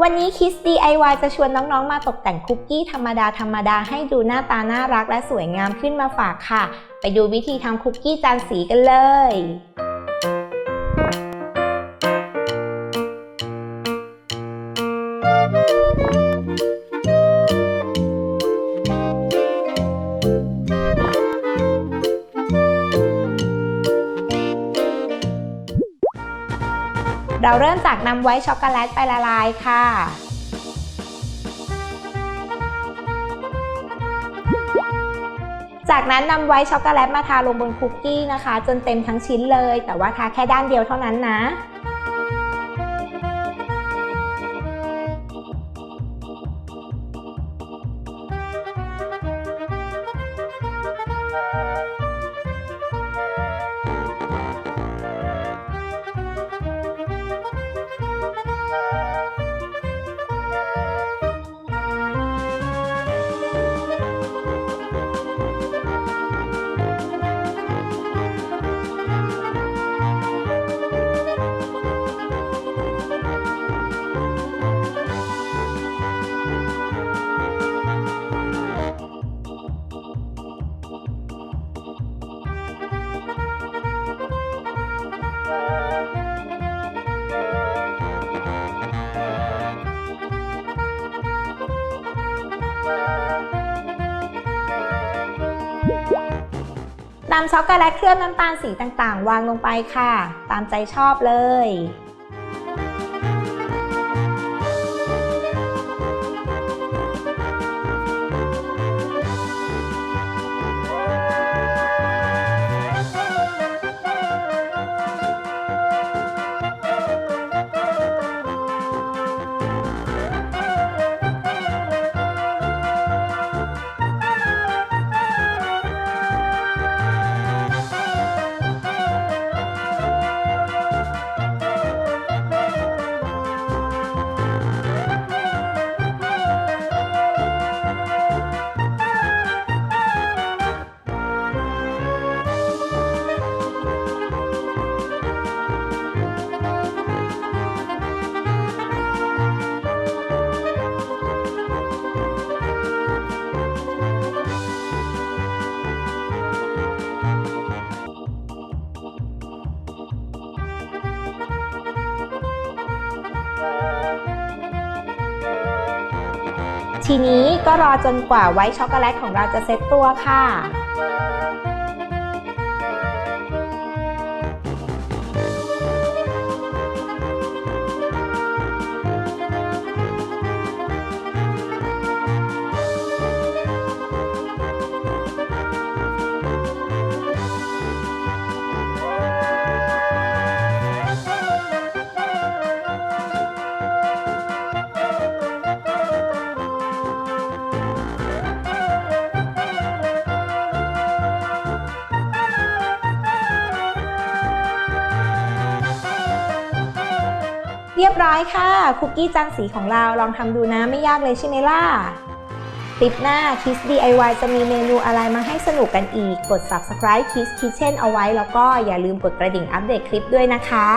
วันนี้คิส DIY จะชวนน้องๆมาตกแต่งคุกกี้ธรรมดาให้ดูหน้าตาน่ารักและสวยงามขึ้นมาฝากค่ะไปดูวิธีทำคุกกี้จานสีกันเลยเราเริ่มจากนำไวท์ช็อกโกแลตไปละลายค่ะจากนั้นนำไวท์ช็อกโกแลตมาทาลงบนคุกกี้นะคะจนเต็มทั้งชิ้นเลยแต่ว่าทาแค่ด้านเดียวเท่านั้นนะนำช็อกโกแลตเคลือบน้ำตาลสีต่างๆวางลงไปค่ะตามใจชอบเลยทีนี้ก็รอจนกว่าไวท์ช็อกโกแลตของเราจะเซ็ตตัวค่ะเรียบร้อยค่ะคุกกี้จานสีของเราลองทำดูนะไม่ยากเลยใช่ไหมล่ะคลิปหน้า Kiss DIY จะมีเมนูอะไรมาให้สนุกกันอีกกด Subscribe Kiss Kitchen เอาไว้แล้วก็อย่าลืมกดกระดิ่งอัปเดตคลิปด้วยนะคะ